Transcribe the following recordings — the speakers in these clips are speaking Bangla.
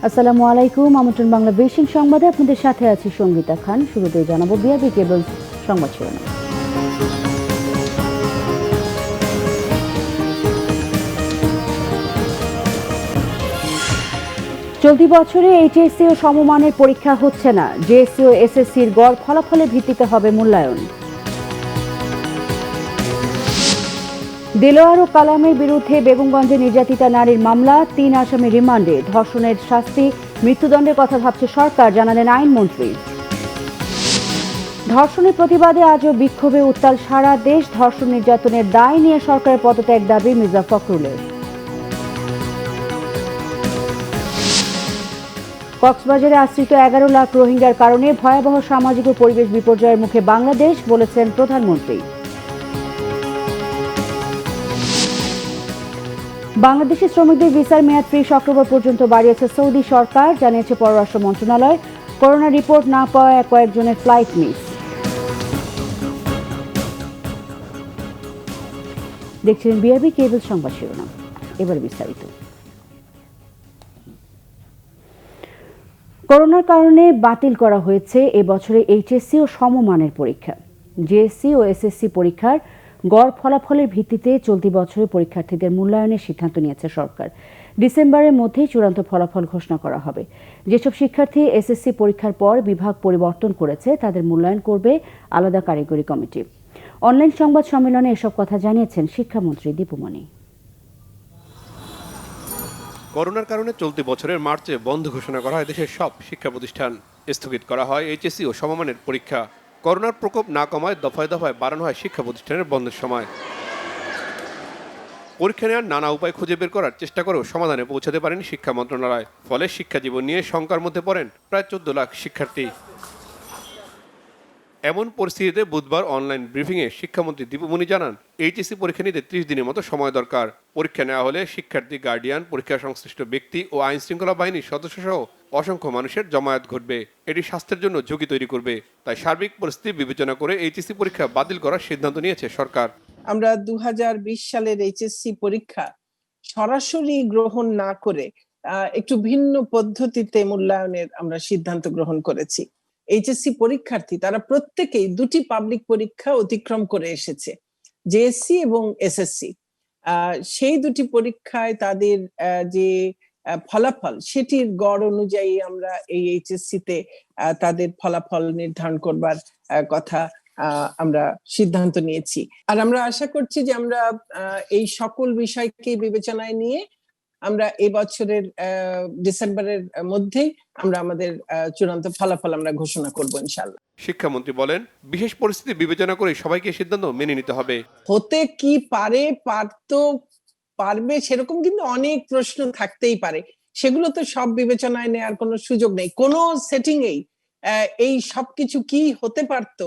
আসসালামু আলাইকুম। আমন্ত্রণ বাংলা বেশিং সংবাদে আপনাদের সাথে আছি সঙ্গীতা খান। শুরুতেই জানাবো বিআরবি কেবল সংবাদ শিরোনাম। চলতি বছরে এইচএসসি ও সমমানের পরীক্ষা হচ্ছে না। জেএসসি ও এসএসসির গড় ফলাফলের ভিত্তিতে হবে মূল্যায়ন। দেলোয়ার ও কালামের বিরুদ্ধে বেগমগঞ্জে নির্যাতিতা নারীর মামলা, ৩ আসামি রিমান্ডে। ধর্ষণের শাস্তি মৃত্যুদণ্ডের কথা ভাবছে সরকার, জানালেন আইনমন্ত্রী। ধর্ষণের প্রতিবাদে আজও বিক্ষোভে উত্তাল সারা দেশ। ধর্ষণ নির্যাতনের দায় নিয়ে সরকারের পদত্যাগ দাবি মির্জা ফখরুলের। কক্সবাজারে আশ্রিত ১১ লাখ রোহিঙ্গার কারণে ভয়াবহ সামাজিক ও পরিবেশ বিপর্যয়ের মুখে বাংলাদেশ, বলেছেন প্রধানমন্ত্রী। বাংলাদেশের শ্রমিকদের ভিসার মেয়াদ ৩০ অক্টোবর পর্যন্ত বাড়িয়েছে সৌদি সরকার, জানিয়েছে পররাষ্ট্র মন্ত্রণালয়। করোনা রিপোর্ট না পাওয়ায় কয়েকজনের ফ্লাইট মিস। দেখছিলেন বিআরবি কেবল সংবাদ শিরোনাম, এবার বিস্তারিত। করোনার কারণে বাতিল করা হয়েছে এবছরে এইচএসসি ও সমমানের পরীক্ষা। জেএসসি ও এসএসসি পরীক্ষার গড় ফলাফলের ভিত্তিতে চলতি বছরে পরীক্ষার্থীদের মূল্যায়নের সিদ্ধান্ত নিয়েছে সরকার। ডিসেম্বরের মধ্যেই চূড়ান্ত ফলাফল ঘোষণা করা হবে। যেসব শিক্ষার্থী এসএসসি পরীক্ষার পর বিভাগ পরিবর্তন করেছে তাদের মূল্যায়ন করবে আলাদা কারিগরি কমিটি। অনলাইন সংবাদ সম্মেলনে এসব কথা জানিয়েছেন শিক্ষামন্ত্রী দীপুমণি। করোনার কারণে চলতি বছরের মার্চে বন্ধ ঘোষণা করা হয় দেশের সব শিক্ষা প্রতিষ্ঠান। স্থগিত করা হয় এইচএসসি ও সমমানের পরীক্ষা। করোনার প্রকোপ না কমায় দফায় দফায় বাড়ানো হয় শিক্ষা প্রতিষ্ঠানের বন্ধের সময়। পরীক্ষা নেওয়ার নানা উপায় খুঁজে বের করার চেষ্টা করেও সমাধানে পৌঁছাতে পারেনি শিক্ষা মন্ত্রণালয়। ফলে শিক্ষা জীবন নিয়ে শঙ্কার মধ্যে পড়েন প্রায় 14 লাখ শিক্ষার্থী। এমন পরিস্থিতিতে বুধবার অনলাইন ব্রিফিংয়ে শিক্ষামন্ত্রী দীপুমণি জানান, এইচএসসি পরীক্ষা নিতে 30 দিনের মতো সময় দরকার। পরীক্ষা নেওয়া হলে শিক্ষার্থী, গার্ডিয়ান, পরীক্ষা সংশ্লিষ্ট ব্যক্তি ও আইন শৃঙ্খলা বাহিনীর সদস্য সহ অসংখ্য মানুষের জমায়েত ঘটবে। এটি স্বাস্থ্যের জন্য ঝুঁকি তৈরি করবে। তাই সার্বিক পরিস্থিতি বিবেচনা করে এইচএসসি পরীক্ষা বাতিল করার সিদ্ধান্ত নিয়েছে সরকার। আমরা 2020 সালের এইচএসসি পরীক্ষা সরাসরি গ্রহণ না করে একটু ভিন্ন পদ্ধতিতে মূল্যায়নের আমরা সিদ্ধান্ত গ্রহণ করেছি। এইচএসসি পরীক্ষার্থী তারা প্রত্যেকেই দুটি পাবলিক পরীক্ষা অতিক্রম করে এসেছে, জেএসসি এবং এসএসসি। সেই দুটি পরীক্ষায় তাদের যে ফলাফল, সেটির গড় অনুযায়ী আমরা এই এইচএসসি তে তাদের ফলাফল নির্ধারণ করবার কথা আমরা সিদ্ধান্ত নিয়েছি। আর আমরা আশা করছি যে আমরা এই সকল বিষয়কে বিবেচনায় নিয়ে আমরা এই বছরের ডিসেম্বরের মধ্যেই আমরা আমাদের চূড়ান্ত ফলাফল আমরা ঘোষণা করব ইনশাআল্লাহ। শিক্ষামন্ত্রী বলেন, বিশেষ পরিস্থিতি বিবেচনা করে সবাইকে সিদ্ধান্ত মেনে নিতে হবে। হতে কি পারবে সেরকম কিন্তু অনেক প্রশ্ন থাকতেই পারে, সেগুলো তো সব বিবেচনায় নেওয়ার কোনো সুযোগ নেই। কোনো সেটিং এই এই সবকিছু কি হতে পারতো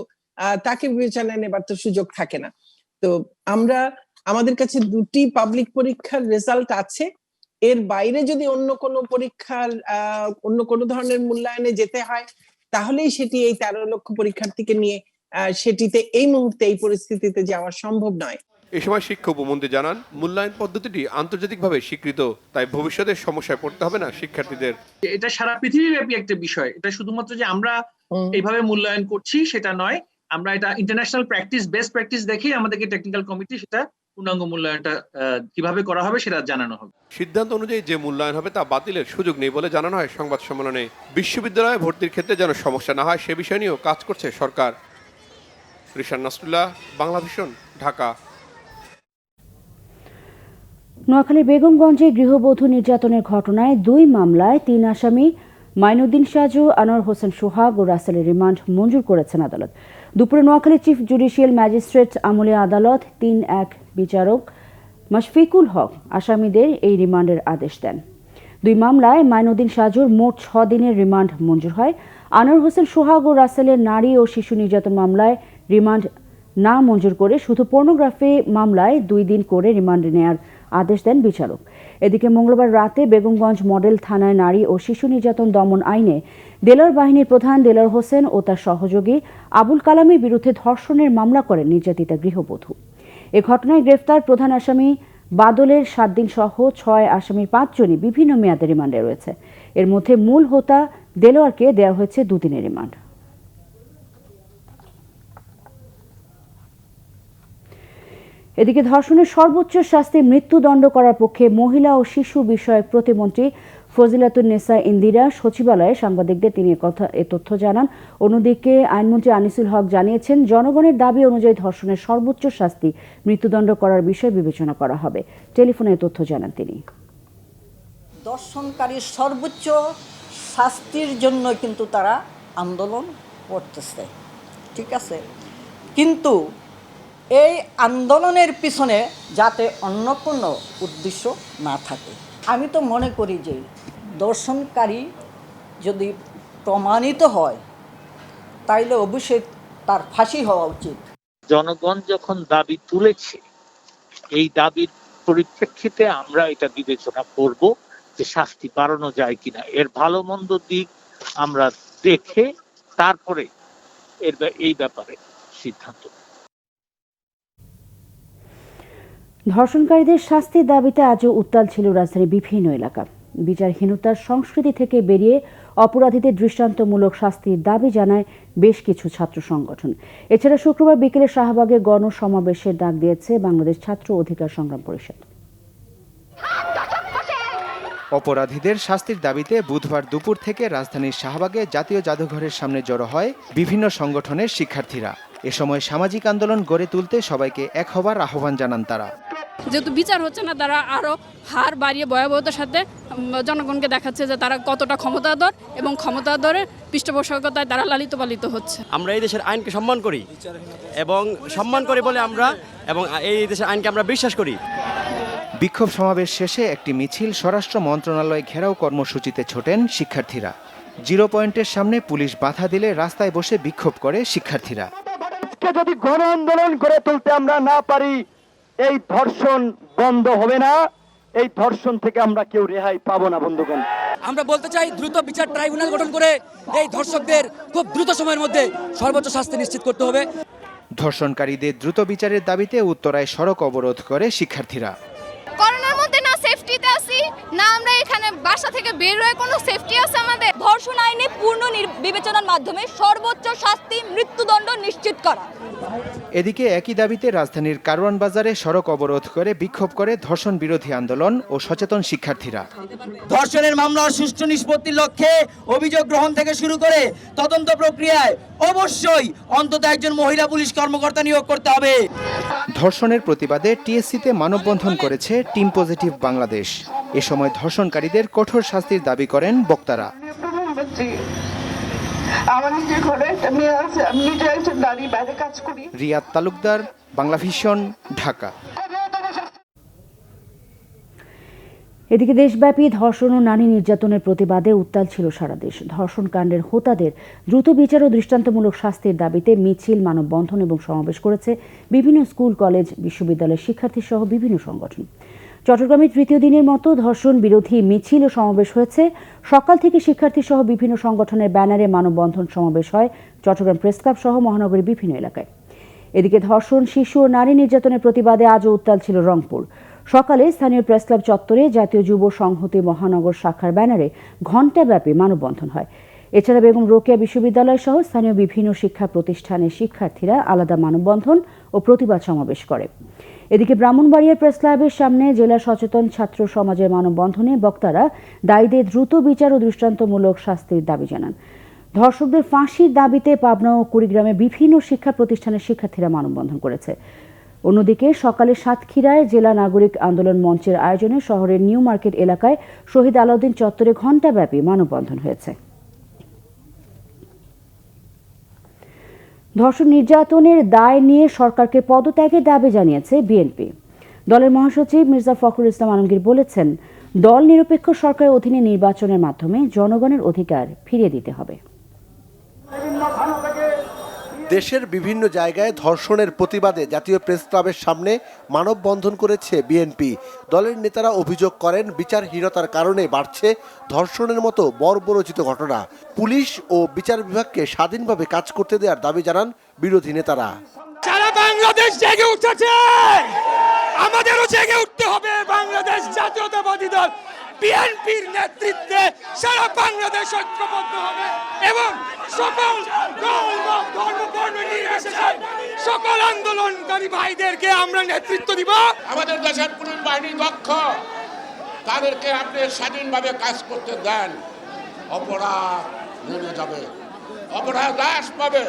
তাকে বিবেচনায় নেবার তো সুযোগ থাকে না। তো আমাদের কাছে দুটি পাবলিক পরীক্ষার রেজাল্ট আছে। এর বাইরে যদি অন্য কোনো পরীক্ষার অন্য কোনো ধরনের মূল্যায়নে যেতে হয়, তাহলেই সেটি এই 13 লক্ষ পরীক্ষার্থীকে নিয়ে সেটিতে এই মুহূর্তে এই পরিস্থিতিতে যাওয়া সম্ভব নয়। এই সময় শিক্ষা উপমন্ত্রী জানান, মূল্যায়ন পদ্ধতিটি আন্তর্জাতিকভাবে স্বীকৃত, তাই ভবিষ্যতে সমস্যায় পড়তে হবে না শিক্ষার্থীদের। এটা সারা পৃথিবীব্যাপী একটা বিষয়। এটা শুধুমাত্র যে আমরা এইভাবে মূল্যায়ন করছি সেটা নয়, আমরা এটা ইন্টারন্যাশনাল বেস্ট প্র্যাকটিস দেখে আমাদেরকে টেকনিক্যাল কমিটি সেটা পূর্ণাঙ্গ মূল্যায়নটা কিভাবে করা হবে সেটা জানানো হবে। সিদ্ধান্ত অনুযায়ী যে মূল্যায়ন হবে তা বাতিলের সুযোগ নেই বলে জানানো হয় সংবাদ সম্মেলনে। বিশ্ববিদ্যালয়ে ভর্তির ক্ষেত্রে যেন সমস্যা না হয় সে বিষয় নিয়েও কাজ করছে সরকার। রিশান নাসরুল্লাহ, বাংলা ভিশন, ঢাকা। নোয়াখালীর বেগমগঞ্জে গৃহবধূ নির্যাতনের ঘটনায় 2 মামলায় 3 আসামি মাইনুদ্দিন সাজু, আনোয়ার হোসেন সোহাগ ও রাসেলের রিমান্ড মঞ্জুর করেছেন আদালত। দুপুরে নোয়াখালী চিফ জুডিশিয়াল ম্যাজিস্ট্রেট আমলে আদালত 3-1 বিচারক মাশফিকুল হক আসামিদের এই রিমান্ডের আদেশ দেন। 2 মামলায় মাইনুদ্দিন সাজুর মোট 6 দিনের রিমান্ড মঞ্জুর হয়। আনোয়ার হোসেন সোহাগ ও রাসেলের নারী ও শিশু নির্যাতন মামলায় রিমান্ড না মঞ্জুর করে শুধু পর্নোগ্রাফি মামলায় 2 দিন করে রিমান্ডে নেয়ার আদেশ দেন বিচারক। এদিকে মঙ্গলবার রাতে বেগমগঞ্জ মডেল থানায় নারী ও শিশু নির্যাতন দমন আইনে দেলোয়ার বাহিনীর প্রধান দেলোয়ার হোসেন ও তার সহযোগী আবুল কালামের বিরুদ্ধে ধর্ষণের মামলা করেন নির্যাতিতা গৃহবধূ। এ ঘটনায় গ্রেফতার প্রধান আসামি বাদলের 7 দিন সহ 6 আসামির 5 জনই বিভিন্ন মেয়াদে রিমান্ডে রয়েছে। এর মধ্যে মূল হোতা দেলোয়ারকে দেওয়া হয়েছে 2 দিনের রিমান্ড। এদিকে ধর্ষণের সর্বোচ্চ শাস্তি মৃত্যুদণ্ড করার পক্ষে মহিলা ও শিশু বিষয়ক প্রতিমন্ত্রী ফজিলাতুন্নেসা ইন্দিরা সচিবালয়ে সাংবাদিকদের তিনি এ তথ্য জানান। অন্যদিকে আইনমন্ত্রী আনিসুল হক জানিয়েছেন, জনগণের দাবি অনুযায়ী ধর্ষণের সর্বোচ্চ শাস্তি মৃত্যুদণ্ড করার বিষয় বিবেচনা করা হবে। টেলিফোনে এ তথ্য জানান তিনি। ধর্ষণকারীর সর্বোচ্চ শাস্তির জন্য কিন্তু তারা আন্দোলন করতেছে, ঠিক আছে, কিন্তু এই আন্দোলনের পিছনে যাতে অন্য কোনো উদ্দেশ্য না থাকে। আমি তো মনে করি যে ধর্ষণকারী যদি প্রমাণিত হয় তাইলে অবশ্যই তার ফাঁসি হওয়া উচিত। জনগণ যখন দাবি তুলেছে, এই দাবির পরিপ্রেক্ষিতে আমরা এটা বিবেচনা করব যে শাস্তি বাড়ানো যায় কিনা, এর ভালো মন্দ দিক আমরা দেখে তারপরে এই ব্যাপারে সিদ্ধান্ত। ধর্ষণকারীদের শাস্তির দাবিতে আজও উত্তাল ছিল রাজধানীর বিভিন্ন এলাকা। বিচারহীনতার সংস্কৃতি থেকে বেরিয়ে অপরাধীদের দৃষ্টান্তমূলক শাস্তির দাবি জানায় বেশ কিছু ছাত্র সংগঠন। এছাড়া শুক্রবার বিকেলে শাহবাগে গণসমাবেশের ডাক দিয়েছে বাংলাদেশ ছাত্র অধিকার সংগ্রাম পরিষদ। অপরাধীদের শাস্তির দাবিতে বুধবার দুপুর থেকে রাজধানীর শাহবাগে জাতীয় জাদুঘরের সামনে জড়ো হয় বিভিন্ন সংগঠনের শিক্ষার্থীরা। এ সময় সামাজিক আন্দোলন গড়ে তুলতে সবাইকে এক হবার আহ্বান জানান তারা। যেহেতু বিচার হচ্ছে না, তারা আরো হার বাড়িয়ে ভয়াবহতার সাথে জনগণকে দেখাচ্ছে যে তারা কতটা ক্ষমতাধর এবং ক্ষমতাধরের পৃষ্ঠপোষকতায় তারা লালিত পালিত হচ্ছে। আমরা এই দেশের আইনকে সম্মান করি এবং সম্মান করি বলে আমরা এবং এই দেশের আইনকে আমরা বিশ্বাস করি। বিক্ষোভ সমাবেশ শেষে একটি মিছিল স্বরাষ্ট্র মন্ত্রণালয় ঘেরাও কর্মসূচিতে ছোটেন শিক্ষার্থীরা। জিরো পয়েন্টের সামনে পুলিশ বাধা দিলে রাস্তায় বসে বিক্ষোভ করে শিক্ষার্থীরা। যদি গণ আন্দোলন করে তুলতে আমরা না পারি, এই ধর্ষণ বন্ধ হবে না, এই ধর্ষণ থেকে আমরা কেউ রেহাই পাবো না। বন্ধুগণ, আমরা বলতে চাই দ্রুত বিচার ট্রাইব্যুনাল গঠন করে এই ধর্ষকদের খুব দ্রুত সময়ের মধ্যে সর্বোচ্চ শাস্তি নিশ্চিত করতে হবে। ধর্ষণকারীদের দ্রুত বিচারের দাবিতে উত্তরায় সড়ক অবরোধ করে শিক্ষার্থীরা। করোনার মধ্যে না সেফটিতে আছি, না আমরা এখানে বাসা থেকে বের হয়ে কোনো সেফটি আছে আমাদের। ধর্ষণ আইনে পূর্ণ বিবেচনার মাধ্যমে সর্বোচ্চ শাস্তি মৃত্যুদণ্ড নিশ্চিত করা। এদিকে একই দাবিতে রাজধানীর কারওয়ান বাজারে সড়ক অবরোধ করে বিক্ষোভ করে ধর্ষণ বিরোধী আন্দোলন ও সচেতন শিক্ষার্থীরা। ধর্ষণের মামলার সুষ্ঠু নিষ্পত্তির লক্ষ্যে অভিযোগ গ্রহণ থেকে শুরু করে তদন্ত প্রক্রিয়ায় অবশ্যই অন্তত একজন মহিলা পুলিশ কর্মকর্তা নিয়োগ করতে হবে। ধর্ষণের প্রতিবাদে টিএসসিতে মানববন্ধন করেছে টিম পজিটিভ বাংলাদেশ। এ সময় ধর্ষণকারীদের কঠোর শাস্তির দাবি করেন বক্তারা। রিয়াদ তালুকদার, বাংলাভিশন, ঢাকা। এদিকে দেশব্যাপী ধর্ষণ ও নারী নির্যাতনের প্রতিবাদে উত্তাল ছিল সারা দেশ। ধর্ষণ কাণ্ডের হোতাদের দ্রুত বিচার ও দৃষ্টান্তমূলক শাস্তির দাবিতে মিছিল, মানববন্ধন এবং সমাবেশ করেছে বিভিন্ন স্কুল, কলেজ, বিশ্ববিদ্যালয়ের শিক্ষার্থী সহ বিভিন্ন সংগঠন। চট্টগ্রামের তৃতীয় দিনের মতো ধর্ষণ বিরোধী মিছিল ও সমাবেশ হয়েছে। সকাল থেকে শিক্ষার্থী সহ বিভিন্ন সংগঠনের ব্যানারে মানববন্ধন সমাবেশ হয় চট্টগ্রাম প্রেসক্লাব সহ মহানগরীর বিভিন্ন এলাকায়। এদিকে ধর্ষণ, শিশু ও নারী নির্যাতনের প্রতিবাদে আজও উত্তাল ছিল রংপুর। সকালে স্থানীয় প্রেসক্লাব চত্বরে জাতীয় যুব সংহতি মহানগর শাখার ব্যানারে ঘণ্টাব্যাপী মানববন্ধন হয়। এছাড়া বেগম রোকেয়া বিশ্ববিদ্যালয় সহ স্থানীয় বিভিন্ন শিক্ষা প্রতিষ্ঠানের শিক্ষার্থীরা আলাদা মানববন্ধন ও প্রতিবাদ সমাবেশ করে। এদিকে ব্রাহ্মণবাড়িয়ার প্রেসক্লাবের সামনে জেলা সচেতন ছাত্র সমাজের মানববন্ধনে বক্তারা দায়ীদের দ্রুত বিচার ও দৃষ্টান্তমূলক শাস্তির দাবি জানান। ধর্ষকদের ফাঁসির দাবিতে পাবনা ও কুড়িগ্রামে বিভিন্ন শিক্ষা প্রতিষ্ঠানের শিক্ষার্থীরা মানববন্ধন করেছে। অন্যদিকে সকালে সাতক্ষীরায় জেলা নাগরিক আন্দোলন মঞ্চের আয়োজনে শহরের নিউ মার্কেট এলাকায় শহীদ আলাউদ্দিন চত্বরে ঘণ্টাব্যাপী মানববন্ধন হয়েছে। ধর্ষণ নির্যাতনের দায় নিয়ে সরকারকে পদত্যাগের দাবি জানিয়েছে বিএনপি। দলের মহাসচিব মির্জা ফখরুল ইসলাম আলমগীর বলেছেন, দল নিরপেক্ষ সরকারের অধীনে নির্বাচনের মাধ্যমে জনগণের অধিকার ফিরিয়ে দিতে হবে। দেশের বিভিন্ন জায়গায় ধর্ষণের প্রতিবাদে জাতীয় প্রেসক্লাবের সামনে মানববন্ধন করেছে বিএনপি। দলের নেতারা অভিযোগ করেন, বিচারহীনতার কারণে বাড়ছে ধর্ষণের মতো বর্বরোচিত ঘটনা। পুলিশ ও বিচার বিভাগকে স্বাধীনভাবে কাজ করতে দেওয়ার দাবি জানান বিরোধী নেতারা। সারা বাংলাদেশ জেগে উঠেছে, আমাদেরও জেগে উঠতে হবে। বাংলাদেশ জাতীয়তাবাদী দল বিএনপির নেতৃত্বে সারা বাংলাদেশ ঐক্যবদ্ধ হবে এবং সকল ধর্ম বর্ণ নির্বিশেষে সকল আন্দোলনকারী ভাইদেরকে আমরা নেতৃত্ব দিব। আমাদের দেশের পুলিশ বাহিনী দক্ষ, তাদেরকে আপনি স্বাধীনভাবে কাজ করতে দেন, অপরাধ নেমে যাবে, অপরাধ হ্রাস পাবে।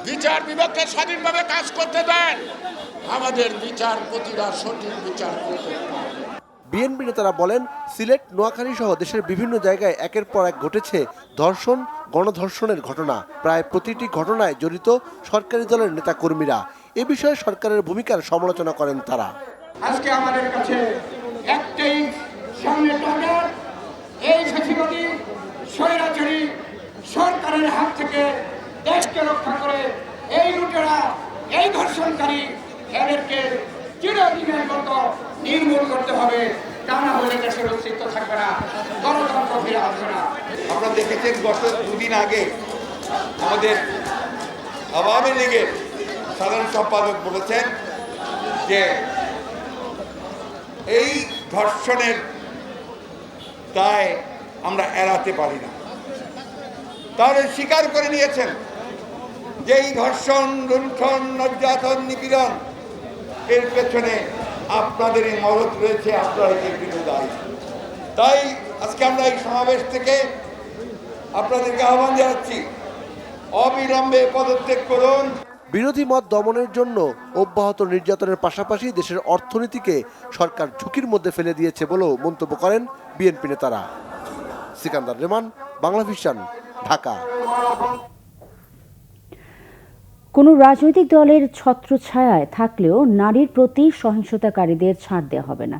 বিচার বিভাগকে স্বাধীনভাবে কাজ করতে দেন, আমাদের বিচারপতিরা সঠিক বিচার করতে পারবে। বিএনপি নেতারা বলেন, সিলেট, নোয়াখালী সহ দেশের বিভিন্ন জায়গায় একের পর এক ঘটেছে ধর্ষণ, গণধর্ষণের ঘটনা। প্রায় প্রতিটি ঘটনায় জড়িত সরকারি দলের নেতাকর্মীরা। এ বিষয়ে সরকারের ভূমিকার সমালোচনা করেন তারা। আজকে আমাদের কাছে একটাই সামনে টার্গেট, এই ফ্যাসিবাদী স্বৈরাচারী সরকারের হাত থেকে দেশকে রক্ষা করে এই লুটেরা, এই ধর্ষণকারী, এদেরকে চিরদিনের মতো নির্মূল করতে হবে। তা না হলে দেশের অস্তিত্ব থাকবে না, গণতন্ত্র ফিরে আসবে না। আপনারা দেখেছেন গত দুদিন আগে আমাদের আওয়ামী লীগের সাধারণ সম্পাদক বলেছেন যে এই ধর্ষণের দায় আমরা এড়াতে পারি না। তাহলে স্বীকার করে নিয়েছেন যে এই ধর্ষণ, লুণ্ঠন, নির্যাতন, নিপীড়ন এর পেছনে আপনাদেরই মদত রয়েছে, আপনারা এর বিরুদ্ধে দায়ী। তাই আজকে আমরা এই সমাবেশ থেকে আপনাদেরকে আহ্বান জানাচ্ছি, অবিলম্বে পদত্যাগ করুন। বিরোধী মত দমনের জন্য অব্যাহত নির্যাতনের পাশাপাশি দেশের অর্থনীতিকে সরকার ঝুঁকির মধ্যে ফেলে দিয়েছে বলেও মন্তব্য করেন বিএনপি নেতারা। সিকান্দার রেমান, বাংলা ভিশন, ঢাকা। কোনো রাজনৈতিক দলের ছত্রছায়ায় থাকলেও নারীর প্রতি সহিংসতাকারীদের ছাড় দেওয়া হবে না,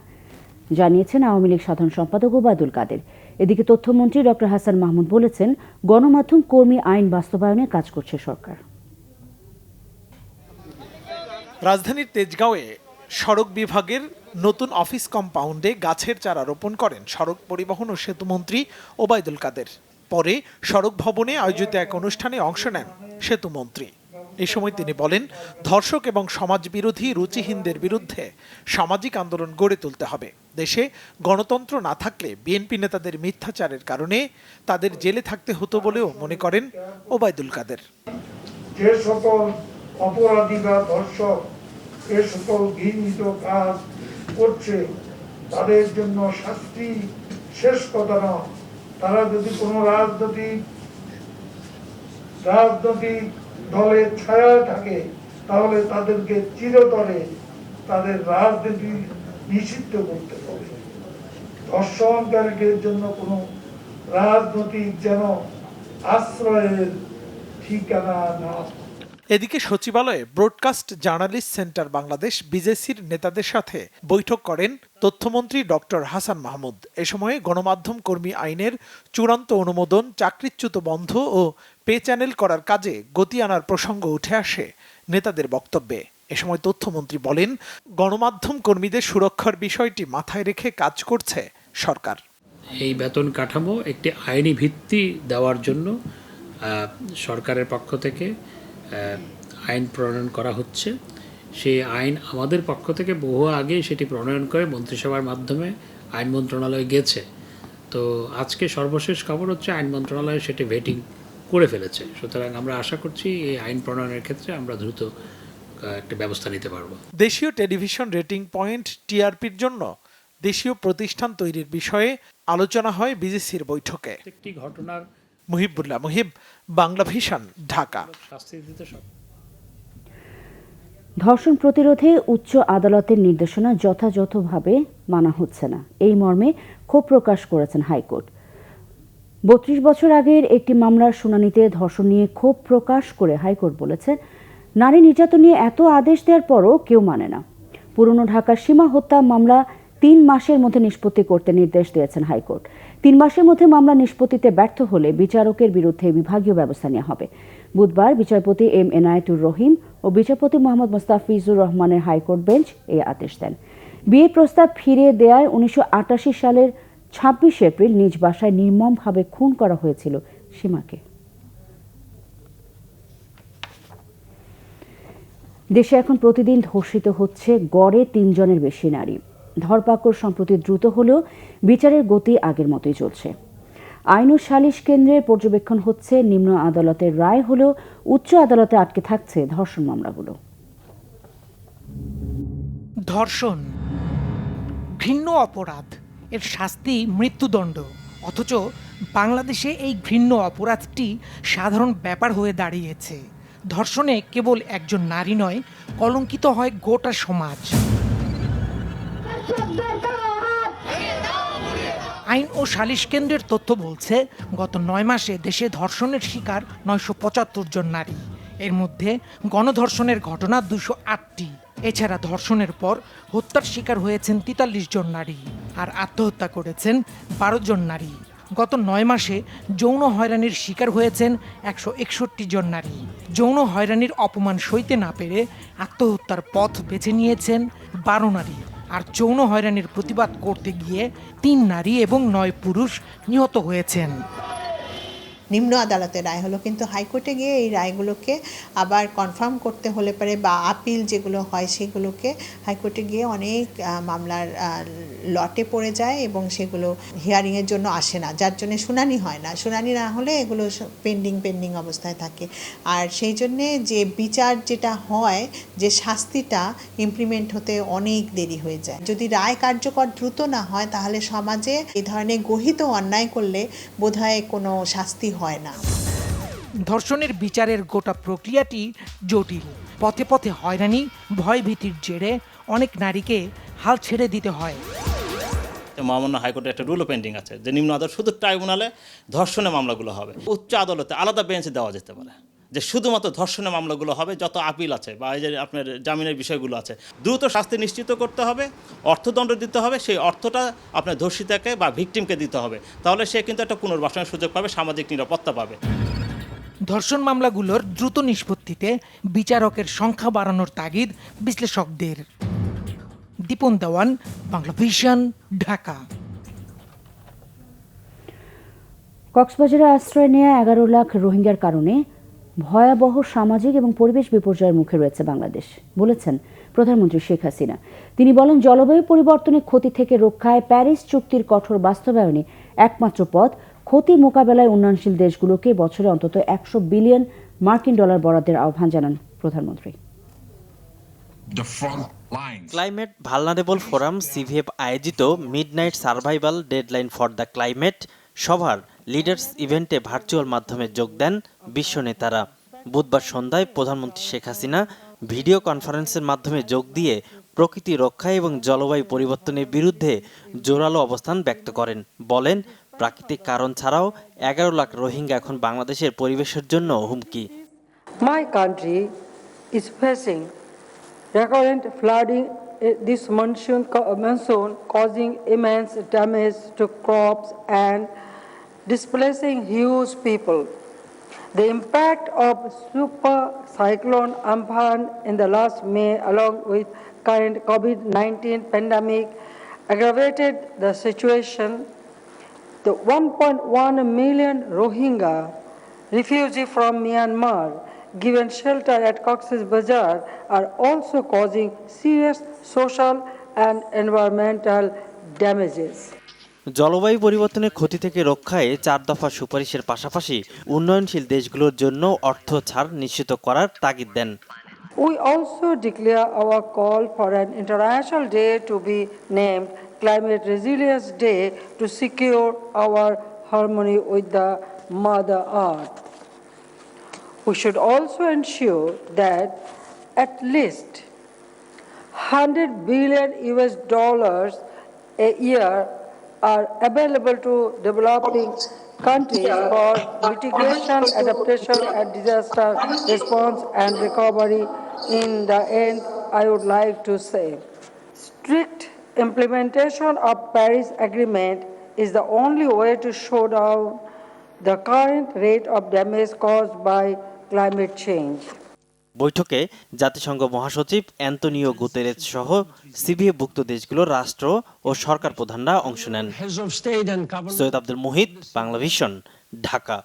জানিয়েছেন আওয়ামী লীগ সাধারণ সম্পাদক ওবায়দুল কাদের। এদিকে তথ্যমন্ত্রী ডক্টর হাসান মাহমুদ বলেছেন, গণমাধ্যম কর্মী আইন বাস্তবায়নে কাজ করছে সরকার। রাজধানীর তেজগাঁওয়ে সড়ক বিভাগের নতুন অফিস কম্পাউন্ডে গাছের চারা রোপণ করেন সড়ক পরিবহন ও সেতুমন্ত্রী ওবায়দুল কাদের। পরে সড়ক ভবনে আয়োজিত এক অনুষ্ঠানে অংশ নেন সেতুমন্ত্রী। এ সময় তিনি বলেন, ধর্ষক এবং সমাজবিরোধী রুচিহীনদের বিরুদ্ধে সামাজিক আন্দোলন গড়ে তুলতে হবে। দেশে গণতন্ত্র না থাকলে বিএনপি নেতাদের মিথ্যাচারের কারণে তাদের জেলে থাকতে হতো বলেও মনে করেন ওবায়দুল কাদের। যে সকল অপরাধী বা ধর্ষক এ সকল ঘৃণিত কাজ করছে তাদের জন্য শাস্তি শেষ কথা নয়। তারা যদি কোনো রাজনৈতিক দলের ছায়ায় থাকে তাহলে তাদেরকে চিরতরে তাদের রাজনীতি নিষিদ্ধ করতে হবে। ধর্ষণকারীদের জন্য কোনো রাজনৈতিক যেন আশ্রয়ের ঠিকানা না। এদিকে সচিবালয়ে ব্রডকাস্ট জার্নালিস্ট সেন্টার বাংলাদেশ বিজেসির নেতাদের সাথে বৈঠক করেন তথ্যমন্ত্রী ডক্টর হাসান মাহমুদ। এ সময় গণমাধ্যম কর্মী আইনের চূড়ান্ত অনুমোদন, চাকরিচ্যুত বন্ধ ও পে চ্যানেল করার কাজে গতি আনার প্রসঙ্গ উঠে আসে নেতাদের বক্তব্যে। এ সময় তথ্যমন্ত্রী বলেন, গণমাধ্যম কর্মীদের সুরক্ষার বিষয়টি মাথায় রেখে কাজ করছে সরকার। এই বেতন কাঠামো একটি আইনি ভিত্তি দেওয়ার জন্য সরকারের পক্ষ থেকে আইন প্রণয়ন করা হচ্ছে। সেই আইন আমাদের পক্ষ থেকে বহু আগে সেটি প্রণয়ন করে মন্ত্রিসভার মাধ্যমে আইন মন্ত্রণালয়ে গেছে। তো আজকে সর্বশেষ খবর হচ্ছে আইন মন্ত্রণালয়ে সেটি ভেটিং করে ফেলেছে। সুতরাং আমরা আশা করছি এই আইন প্রণয়নের ক্ষেত্রে আমরা দ্রুত একটা ব্যবস্থা নিতে পারব। দেশীয় টেলিভিশন রেটিং পয়েন্ট টিআরপির জন্য দেশীয় প্রতিষ্ঠান তৈরির বিষয়ে আলোচনা হয় বিজেসির বৈঠকে। একটি ঘটনার মুহিবুল্লাহ মুহিব, বাংলা ভিশন, ঢাকা। ধর্ষণ প্রতিরোধে উচ্চ আদালতের নির্দেশনা যথাযথভাবে মানা হচ্ছে না, এই মর্মে ক্ষোভ প্রকাশ করেছেন হাইকোর্ট। ৩২ বছর আগের একটি মামলার শুনানিতে ধর্ষণ নিয়ে ক্ষোভ প্রকাশ করে হাইকোর্ট বলেছে, নারী নির্যাতন নিয়ে এত আদেশ দেওয়ার পরও কেউ মানে না। পুরনো ঢাকার সীমা হত্যা মামলা ৩ মাসের মধ্যে নিষ্পত্তি করতে নির্দেশ দিয়েছেন হাইকোর্ট। ৩ মাসের মধ্যে মামলা নিষ্পত্তিতে ব্যর্থ হলে বিচারকের বিরুদ্ধে বিভাগীয় ব্যবস্থা নেওয়া হবে। বুধবার বিচারপতি এম এনায়েতুর রহিম ও বিচারপতি মোহাম্মদ মোস্তাফিজুর রহমানের হাইকোর্ট বেঞ্চ এই আদেশ দেন। বিয়ে প্রস্তাব ফিরিয়ে দেওয়ায় ১৯৮৮ সালের ২৬ এপ্রিল নিজ বাসায় নির্মমভাবে খুন করা হয়েছিল সীমাকে। দেশে এখন প্রতিদিন ধর্ষিত হচ্ছে গড়ে ৩ জনের বেশি নারী। ধরপাকড় সম্প্রতি দ্রুত হলেও বিচারের গতি আগের মতোই চলছে। আইন ও সালিশ কেন্দ্রে পর্যবেক্ষণ হচ্ছে, নিম্ন আদালতের রায় হলেও উচ্চ আদালতে আটকে থাকছে ধর্ষণ মামলাগুলো। ধর্ষণ ঘৃণ্য অপরাধ, এর শাস্তি মৃত্যুদণ্ড। অথচ বাংলাদেশে এই ঘৃণ্য অপরাধটি সাধারণ ব্যাপার হয়ে দাঁড়িয়েছে। ধর্ষণে কেবল একজন নারী নয়, কলঙ্কিত হয় গোটা সমাজ। আইন ও সালিশ কেন্দ্রের তথ্য বলছে, গত 9 মাসে দেশে ধর্ষণের শিকার 975 জন নারী। এর মধ্যে গণধর্ষণের ঘটনা 208টি। এছাড়া ধর্ষণের পর হত্যার শিকার হয়েছেন 43 জন নারী, আর আত্মহত্যা করেছেন 12 জন নারী। গত 9 মাসে যৌন হয়রানির শিকার হয়েছেন 161 জন নারী। যৌন হয়রানির অপমান সইতে না পেরে আত্মহত্যার পথ বেছে নিয়েছেন 12 নারী। আর যৌন হয়রানির প্রতিবাদ করতে গিয়ে 3 নারী এবং 9 পুরুষ নিহত হয়েছেন। নিম্ন আদালতের রায় হলো, কিন্তু হাইকোর্টে গিয়ে এই রায়গুলোকে আবার কনফার্ম করতে হলে পারে বা আপিল যেগুলো হয় সেগুলোকে হাইকোর্টে গিয়ে অনেক মামলার লটে পড়ে যায় এবং সেগুলো হিয়ারিংয়ের জন্য আসে না, যার জন্য শুনানি হয় না। শুনানি না হলে এগুলো পেন্ডিং অবস্থায় থাকে। আর সেই জন্যে যে বিচার যেটা হয়, যে শাস্তিটা ইমপ্লিমেন্ট হতে অনেক দেরি হয়ে যায়। যদি রায় কার্যকর দ্রুত না হয় তাহলে সমাজে এই ধরনের গহিত অন্যায় করলে বোধহয় কোনো শাস্তি হয় না। ধর্ষণের বিচারের গোটা প্রক্রিয়াটি জটিল। পথে পথে হয়রানি, ভয়ভীতির জেরে অনেক নারীকে হাল ছেড়ে দিতে হয়। মহামান্য হাইকোর্টে একটা রুলও পেন্ডিং আছে যে নিম্ন আদালত শুধু ট্রাইব্যুনালে ধর্ষণের মামলাগুলো হবে, উচ্চ আদালতে আলাদা বেঞ্চ দেওয়া যেতে পারে যে শুধুমাত্র ধর্ষণের মামলাগুলো হবে। যত আপিল আছে বা এই যে আপনার জামিনের বিষয়গুলো আছে, দ্রুত শাস্তি নিশ্চিত করতে হবে, অর্থদণ্ড দিতে হবে। সেই অর্থটা আপনার ধর্ষিতাকে বা ভিকটিমকে দিতে হবে, তাহলে সে কিন্তু একটা পুনর্বাসনের সুযোগ পাবে, সামাজিক নিরাপত্তা পাবে। ধর্ষণ মামলাগুলোর দ্রুত নিষ্পত্তিতে বিচারকের সংখ্যা বাড়ানোর তাগিদ বিশ্লেষকদের। দীপন দেওয়ান, বাংলা ভিশন, ঢাকা। কক্সবাজারে আশ্রয় নেওয়া 11 লাখ রোহিঙ্গার কারণে ভয়াবহ সামাজিক এবং পরিবেশ বিপর্যয়ের মুখে রয়েছে বাংলাদেশ, বলেছেন প্রধানমন্ত্রী শেখ হাসিনা। তিনি বলেন, জলবায়ু পরিবর্তনের ক্ষতি থেকে রক্ষায় প্যারিস চুক্তির কঠোর বাস্তবায়নে একমাত্র পথ। ক্ষতি মোকাবেলায় উন্নয়নশীল দেশগুলোকে বছরে অন্তত 100 বিলিয়ন মার্কিন ডলার বরাদ্দের আহ্বান জানান প্রধানমন্ত্রী। ক্লাইমেট ভালনারেবল ফোরাম সিভিএফ আয়োজিত midnight survival deadline for the climate সভার লিডার্স ইভেন্টে ভার্চুয়াল মাধ্যমে যোগ দেন বিশ্ব নেতারা। বুধবার সন্ধ্যায় প্রধানমন্ত্রী শেখ হাসিনা ভিডিও কনফারেন্সের মাধ্যমে যোগ দিয়ে প্রকৃতি রক্ষা এবং জলবায়ু পরিবর্তনের বিরুদ্ধে জোরালো অবস্থান ব্যক্ত করেন। বলেন, প্রাকৃতিক কারণ ছাড়াও 11 লাখ রোহিঙ্গা এখন বাংলাদেশের পরিবেশের জন্য হুমকি। My country is facing recurrent flooding this monsoon causing immense damage to crops and displacing huge people. The impact of super cyclone Amphan in the last May, along with current COVID-19 pandemic, aggravated the situation. The 1.1 million Rohingya refugees from Myanmar given shelter at Cox's Bazar are also causing serious social and environmental damages. জলবায়ু পরিবর্তনের ক্ষতি থেকে রক্ষায় 4 দফা সুপারিশের পাশাপাশি উন্নয়নশীল দেশগুলোর জন্য অর্থ ছাড় নিশ্চিত করার তাগিদ দেন। We also declare our call for an international day to be named Climate Resilience Day to secure our harmony with the Mother Earth. We should also ensure that at least $100 billion a year are available to developing countries for mitigation, adaptation, and disaster response and recovery. In the end, I would like to say, strict implementation of Paris Agreement is the only way to slow down the current rate of damage caused by climate change. বৈঠকে জাতিসংঘ মহাসচিব অ্যান্তোনিও গুতেরেস সহ সিভিএফভুক্ত দেশগুলোর রাষ্ট্র ও সরকার প্রধানরা অংশ নেন। সৈয়দ আব্দুল মুহিত, বাংলা ভিশন, ঢাকা।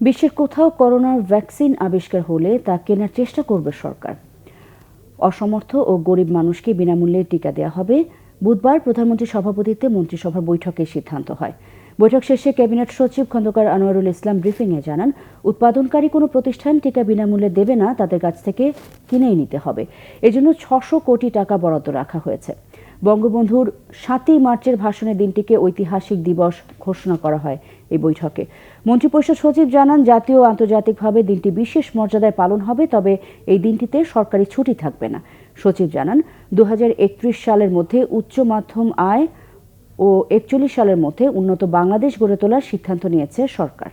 বিশ্বের কোথাও করোনার ভ্যাকসিন আবিষ্কার হলে তা কেনার চেষ্টা করবে সরকার। অসমর্থ ও গরিব মানুষকে বিনামূল্যে টিকা দেওয়া হবে। বুধবার প্রধানমন্ত্রীর সভাপতিত্বে মন্ত্রিসভার বৈঠকে সিদ্ধান্ত হয়। বৈঠক শেষে ক্যাবিনেট সচিব খন্দকার আনোয়ারুল ইসলাম ব্রিফিংয়ে জানান, উৎপাদনকারী কোনো প্রতিষ্ঠান টিকা বিনামূল্যে দেবে না, তাদের কাছ থেকে কিনেই নিতে হবে। এজন্য 600 কোটি টাকা বরাদ্দ রাখা হয়েছে। বঙ্গবন্ধুর 7ই মার্চের ভাষণের দিনটিকে ঐতিহাসিক দিবস ঘোষণা করা হয় এই বৈঠকে। মন্ত্রিপরিষদ সচিব জানান, জাতীয় ও আন্তর্জাতিকভাবে দিনটি বিশেষ মর্যাদায় পালন হবে, তবে এই দিনটিতে সরকারি ছুটি থাকবে না। সচিব জানান, 2031 সালের মধ্যে উচ্চ মাধ্যম আয় ও 41 সালের মধ্যে উন্নত বাংলাদেশ গড়ে তোলার সিদ্ধান্ত নিয়েছে সরকার।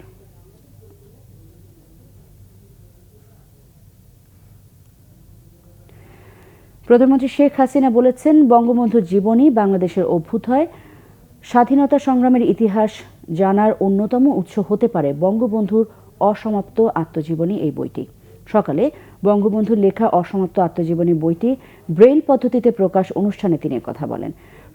প্রধানমন্ত্রী শেখ হাসিনা বলেছেন, বঙ্গবন্ধুর জীবনী বাংলাদেশের অভ্যুদয়, স্বাধীনতা সংগ্রামের ইতিহাস জানার অন্যতম উৎস হতে পারে বঙ্গবন্ধুর অসমাপ্ত আত্মজীবনী এই বইটি। সকালে বঙ্গবন্ধুর লেখা অসমাপ্ত আত্মজীবনী বইটি ব্রেইল পদ্ধতিতে প্রকাশ অনুষ্ঠানে তিনি কথা বলেন।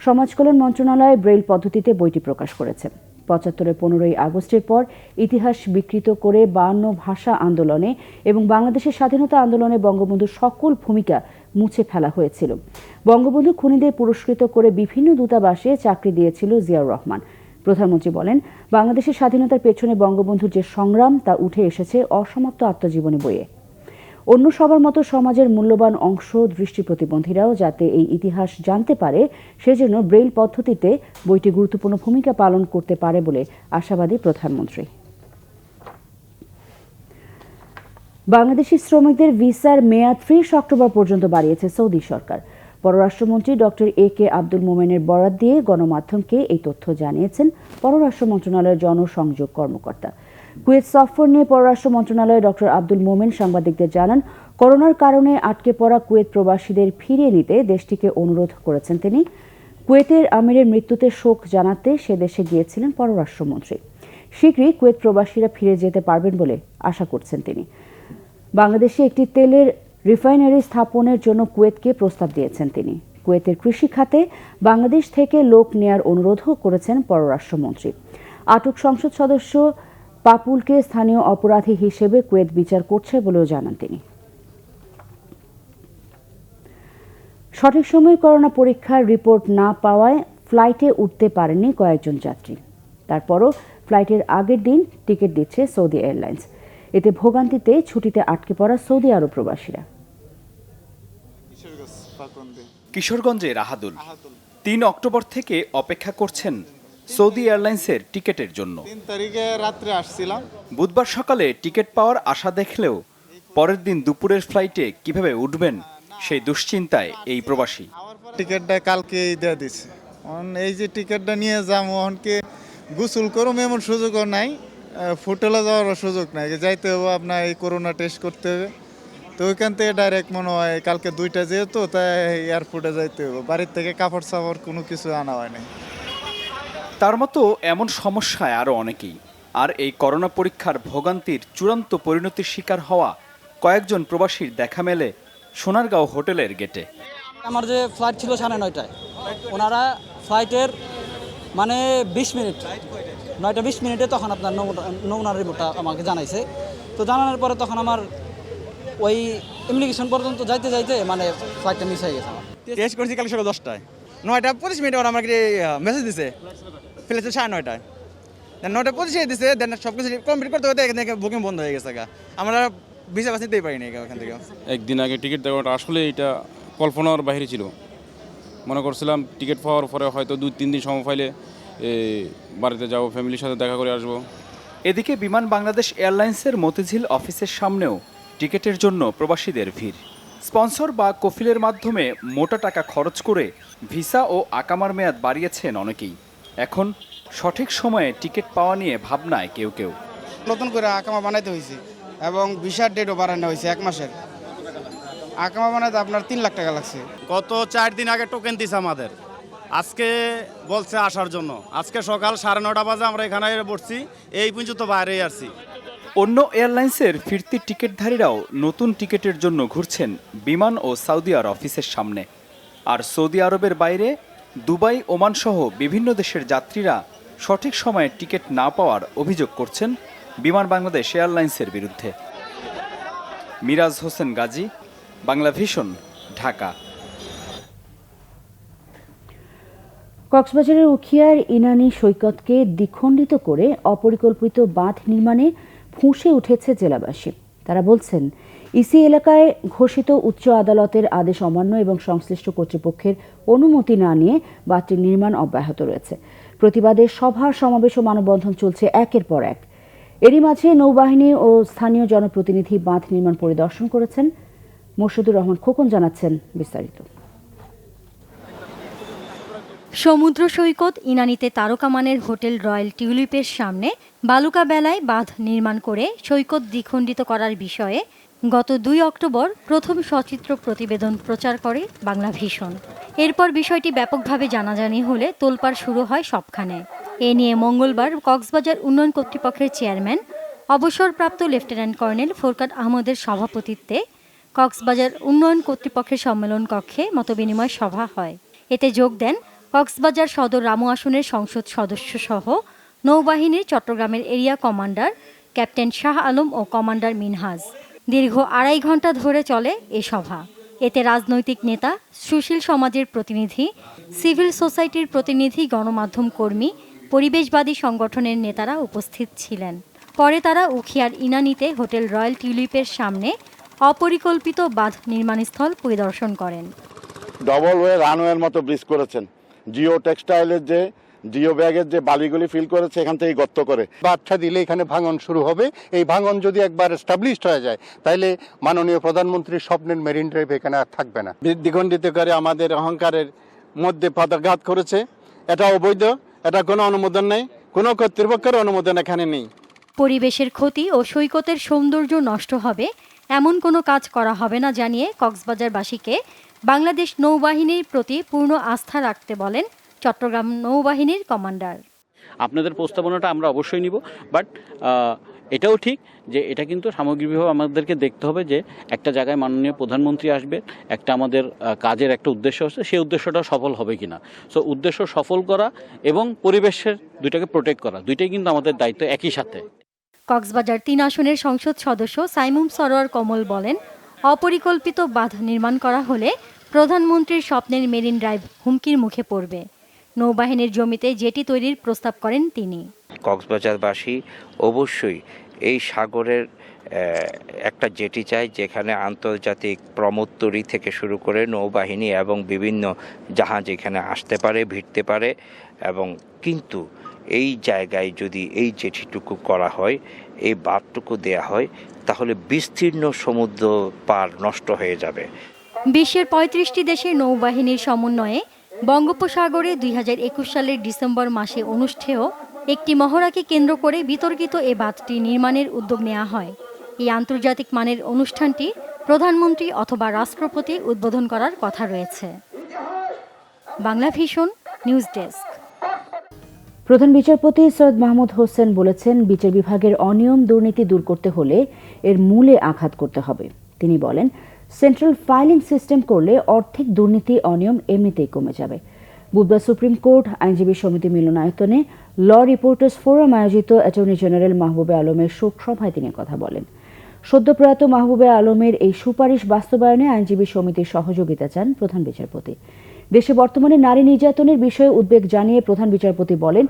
সমাজ কল্যাণ মন্ত্রণালয় ব্রেইল পদ্ধতিতে বইটি প্রকাশ করেছে। 75-এর 15ই আগস্টের পর ইতিহাস বিকৃত করে 52 ভাষা আন্দোলনে এবং বাংলাদেশের স্বাধীনতা আন্দোলনে বঙ্গবন্ধুর সকল ভূমিকা মুছে ফেলা হয়েছিল। বঙ্গবন্ধু খুনিদের পুরস্কৃত করে বিভিন্ন দূতাবাসে চাকরি দিয়েছিল জিয়াউর রহমান। প্রধানমন্ত্রী বলেন, বাংলাদেশের স্বাধীনতার পেছনে বঙ্গবন্ধুর যে সংগ্রাম তা উঠে এসেছে অসমাপ্ত আত্মজীবনী বইয়ে। অন্য সবার মতো সমাজের মূল্যবান অংশ দৃষ্টি প্রতিবন্ধীরাও যাতে এই ইতিহাস জানতে পারে, সেজন্য ব্রেইল পদ্ধতিতে বইটি গুরুত্বপূর্ণ ভূমিকা পালন করতে পারে বলে আশাবাদী প্রধানমন্ত্রী। বাংলাদেশি শ্রমিকদের ভিসার মেয়াদ 30 অক্টোবর পর্যন্ত বাড়িয়েছে সৌদি সরকার। পররাষ্ট্রমন্ত্রী ডক্টর এ.কে আব্দুল মোমেনের বরাত দিয়ে গণমাধ্যমকে এই তথ্য জানিয়েছেন পররাষ্ট্র মন্ত্রণালয়ের জনসংযোগ কর্মকর্তা। কুয়েত সফর নিয়ে পররাষ্ট্র মন্ত্রণালয়ে ডক্টর আব্দুল মোমেন সাংবাদিকদের জানান, করোনার কারণে আটকে পড়া কুয়েত প্রবাসীদের ফিরিয়ে নিতে দেশটিকে অনুরোধ করেছেন তিনি। কুয়েতের আমিরের মৃত্যুতে শোক জানাতে সে দেশে গিয়েছিলেন পররাষ্ট্রমন্ত্রী। শীঘ্রই কুয়েত প্রবাসীরা ফিরে যেতে পারবেন বলে আশা করছেন তিনি। বাংলাদেশে একটি তেলের রিফাইনারি স্থাপনের জন্য কুয়েতকে প্রস্তাব দিয়েছেন তিনি। কুয়েতের কৃষি খাতে বাংলাদেশ থেকে লোক নেয়ার অনুরোধও করেছেন পররাষ্ট্রমন্ত্রী। আটক সংসদ সদস্য পাপুলকে স্থানীয় অপরাধী হিসেবে কুয়েত বিচার করছে বলেও জানান তিনি। সঠিক সময়ে করোনা পরীক্ষার রিপোর্ট না পাওয়ায় ফ্লাইটে উঠতে পারেননি কয়েকজন যাত্রী। তারপরও ফ্লাইটের আগের দিন টিকিট দিচ্ছে সৌদি এয়ারলাইন্স। এতে ভোগান্তিতে ছুটিতে আটকে পড়া সৌদি আরব প্রবাসীরা। কিশোরগঞ্জে রাহাদুল 3 অক্টোবর থেকে অপেক্ষা করছেন সৌদি এয়ারলাইন্সের টিকিটের জন্য। 3 তারিখে রাত্রে আসছিলাম। বুধবার সকালে টিকিট পাওয়ার আশা দেখলেও পরের দিন দুপুরের ফ্লাইটে কিভাবে উঠবেন সেই দুশ্চিন্তায় এই প্রবাসী। টিকিটটা কালকে দিয়ে দিচ্ছে, এই যে টিকিটটা নিয়ে যাবো, ওখানকে গোসল করুম এমন সুযোগও নাই, হোটেলে যাওয়ার সুযোগ নাই, যাইতে হবে আপনার এই করোনা টেস্ট করতে হবে। তো ওইখান থেকে ডাইরেক্ট মনে হয় কালকে 2টা যেহেতু তাই এয়ারপোর্টে যাইতে হবে, বাড়ির থেকে কাপড় চাপড় কোনো কিছু আনা হয় নাই। তার মতো এমন সমস্যায় আরও অনেকেই। আর এই করোনা পরীক্ষার ভোগান্তির চূড়ান্ত পরিণতির শিকার হওয়া কয়েকজন প্রবাসীর দেখা মেলে সোনারগাঁও হোটেলের গেটে। আমার যে ফ্লাইট ছিল 9:30টায়, ওনারা ফ্লাইটের 20 মিনিট 9:20 মিনিটে তখন আপনার নমুনার রিপোর্টটা আমাকে জানাইছে। তো জানানোর পরে তখন আমার ওই ইমিগ্রেশন পর্যন্ত যাইতে ফ্লাইটটা মিস হয়ে গেছে। টেস্ট করছি কাল সকাল 10টায়, 9:25 মিনিটে ওরা আমাকে মেসেজ দিছে ফ্লাইটে 9:30টায়, 9:25 দিছে। দেন সব কিছু কমপ্লিট করতে করতে এখান থেকে বুকিং বন্ধ হয়ে গেছে। আমরা ভিসা পাস নিতেই পারিনি এখান থেকে। একদিন আগে টিকিট দেওয়াটা আসলে এটা কল্পনার বাইরে ছিল। মনে করছিলাম টিকিট পাওয়ার পরে হয়তো 2-3 দিন সময় পাইলে বাড়িতে যাবো, ফ্যামিলির সাথে দেখা করে আসবো। এদিকে বিমান বাংলাদেশ এয়ারলাইন্সের মতিঝিল অফিসের সামনেও টিকিটের জন্য প্রবাসীদের ভিড়। স্পন্সর বা কফিলের মাধ্যমে মোটা টাকা খরচ করে ভিসা ও আকামার মেয়াদ বাড়িয়েছেন অনেকেই। এখন সঠিক সময়ে টিকিট পাওয়া নিয়ে ভাবনায় কেউ কেউ। নতুন করে আকামা বানাইতে হয়েছে এবং ভিসার ডেটও বাড়ানো হয়েছে 1 মাসের। আকামা বানাইতে আপনার 3 লাখ টাকা লাগছে। গত 4 দিন আগে টোকেন দিছে আমাদের, আজকে বলছে আসার জন্য। আজকে সকাল 9:30 বাজে আমরা এখানে বসছি, এই পর্যন্ত বাইরে আসছি। অন্য এয়ারলাইন্সের ফিরতি টিকিটধারীরাও নতুন টিকিটের জন্য ঘুরছেন বিমান ও সৌদি আরব অফিসের সামনে। আর সৌদি আরবের বাইরে দুবাই, ওমান সহ বিভিন্ন দেশের যাত্রীরা সঠিক সময়ে টিকিট না পাওয়ার অভিযোগ করছেন বিমান বাংলাদেশ এয়ারলাইন্সের বিরুদ্ধে। মিরাজ হোসেন গাজী, বাংলা ভিশন, ঢাকা। কক্সবাজারের উখিয়ার ইনানী সৈকতকে দ্বিখণ্ডিত করে অপরিকল্পিত বাঁধ নির্মাণে ফুঁসে উঠেছে জেলাবাসী। তারা বলছেন, ইসি এলাকায় ঘোষিত উচ্চ আদালতের আদেশ অমান্য এবং সংশ্লিষ্ট কর্তৃপক্ষের অনুমতি না নিয়ে বাঁধটির নির্মাণ অব্যাহত রয়েছে। প্রতিবাদে সভা, সমাবেশ ও মানববন্ধন চলছে একের পর এক। এরই মাঝে নৌবাহিনী ও স্থানীয় জনপ্রতিনিধি বাঁধ নির্মাণ পরিদর্শন করেছেন। মোর্শেদুর রহমান খোকন জানাচ্ছেন বিস্তারিত। সমুদ্র সৈকত ইনানীতে তারকামানের হোটেল রয়্যাল টিউলিপের সামনে বালুকা বেলায় বাঁধ নির্মাণ করে সৈকত দ্বিখণ্ডিত করার বিষয়ে গত 2 অক্টোবর প্রথম সচিত্র প্রতিবেদন প্রচার করে বাংলা ভিশন। এরপর বিষয়টি ব্যাপকভাবে জানাজানি হলে তোলপাড় শুরু হয় সবখানে। এ নিয়ে মঙ্গলবার কক্সবাজার উন্নয়ন কর্তৃপক্ষের চেয়ারম্যান অবসরপ্রাপ্ত লেফটেন্যান্ট কর্নেল ফোরকান আহমদের সভাপতিত্বে কক্সবাজার উন্নয়ন কর্তৃপক্ষের সম্মেলন কক্ষে মতবিনিময় সভা হয়। এতে যোগ দেন কক্সবাজার সদর রামু আসনের সংসদ সদস্য সহ নৌবাহিনীর চট্টগ্রামের area commander captain Shah Alam ও কমান্ডার মিনহাজ। দীর্ঘ 2.5 ঘন্টা ধরে চলে এ সভা। এতে রাজনৈতিক নেতা, সুশীল সমাজের প্রতিনিধি, সিভিল সোসাইটির প্রতিনিধি, গণমাধ্যম কর্মী, পরিবেশবাদী সংগঠনের নেতারা উপস্থিত ছিলেন। পরে তারা উখিয়ার ইনানীতে হোটেল রয়্যাল টিউলিপের সামনে অপরিকল্পিত বাঁধ নির্মাণস্থল পরিদর্শন করেন। ডবল ওয়ে রানওয়ের মতো ব্রিজ করেছেন। জিও টেক্সটাইলের যে জিও ব্যাগের যে বালিগুলি ফিল করেছে এখান থেকে গর্ত করে বাচ্চা দিলে এখানে ভাঙন শুরু হবে। এই ভাঙন যদি একবার এস্টাবলিশড হয়ে যায় তাহলে মাননীয় প্রধানমন্ত্রীর স্বপ্নের মেরিন ড্রাইভ এখানে আর থাকবে না। দ্বিখণ্ডিত করে আমাদের অহংকারের মধ্যে পদাঘাত করেছে। এটা অবৈধ, এটা কোনো অনুমোদন নেই, কোনো কর্তৃপক্ষের অনুমোদন এখানে নেই। পরিবেশের ক্ষতি ও সৈকতের সৌন্দর্য নষ্ট হবে এমন কোনো কাজ করা হবে না জানিয়ে কক্সবাজারবাসীকে বাংলাদেশ নৌবাহিনীর প্রতি পূর্ণ আস্থা রাখতে বলেন চট্টগ্রাম নৌবাহিনীর কমান্ডার। আপনাদের প্রস্তাবনাটা আমরা অবশ্যই নিব, বাট এটাও ঠিক যে এটা কিন্তু সামগ্রিকভাবে আমাদেরকে দেখতে হবে যে একটা জায়গায় মাননীয় প্রধানমন্ত্রী আসবে, একটা আমাদের কাজের একটা উদ্দেশ্য আছে, সেই উদ্দেশ্যটা সফল হবে কিনা। সো উদ্দেশ্য সফল করা এবং পরিবেশের দুইটাকে প্রোটেক্ট করা, দুইটাই কিন্তু আমাদের দায়িত্ব একই সাথে। কক্সবাজার 3 আসনের সংসদ সদস্য সাইমুম সরোয়ার কমল বলেন, অপরিকল্পিত বাঁধ নির্মাণ করা হলে প্রধানমন্ত্রীর স্বপ্নের মেরিন ড্রাইভ হুমকির মুখে পড়বে। নৌবাহিনীর জমিতে জেটি তৈরির প্রস্তাব করেন তিনি। কক্সবাজারবাসী অবশ্যই এই সাগরের একটা জেটি চাই, যেখানে আন্তর্জাতিক প্রমোত্তরি থেকে শুরু করে নৌবাহিনী এবং বিভিন্ন জাহাজ এখানে আসতে পারে, ভিড়তে পারে। এবং কিন্তু এই জায়গায় যদি এই জেটিটুকু করা হয়, এই বাঁধটুকু দেয়া হয়, তাহলে বিস্তীর্ণ সমুদ্র পার নষ্ট হয়ে যাবে। বিশ্বের 35টি দেশের নৌবাহিনীর সমন্বয়ে বঙ্গোপসাগরে 2021 সালের ডিসেম্বর মাসে অনুষ্ঠেয় একটি মহড়াকে কেন্দ্র করে বিতর্কিত এ বাঁধটি নির্মাণের উদ্যোগ নেওয়া হয়। এই আন্তর্জাতিক মানের অনুষ্ঠানটি প্রধানমন্ত্রী অথবা রাষ্ট্রপতি উদ্বোধন করার কথা রয়েছে। Bangla vision news desk. প্রধান বিচারপতি সৈয়দ মাহমুদ হোসেন বলেছেন, বিচার বিভাগের অনিয়ম দুর্নীতি দূর করতে হলে এর মূলে আঘাত করতে হবে। তিনি বলেন, সেন্ট্রাল ফাইলিং সিস্টেম করলে আর্থিক দুর্নীতি, অনিয়ম এমনিতেই কমে যাবে। বুধবার সুপ্রিম কোর্ট আইনজীবী সমিতি মিলনায়তনে ল রিপোর্টার্স ফোরাম আয়োজিত অ্যাটর্নি জেনারেল মাহবুবে আলমের শোক সভায় তিনি কথা বলেন। সদ্য প্রয়াত মাহবুবে আলমের এই সুপারিশ বাস্তবায়নে আইনজীবী সমিতির সহযোগিতা চান প্রধান বিচারপতি। দেশে বর্তমানে নারী নির্যাতনের বিষয়ে উদ্বেগ জানিয়ে প্রধান বিচারপতি বলেন,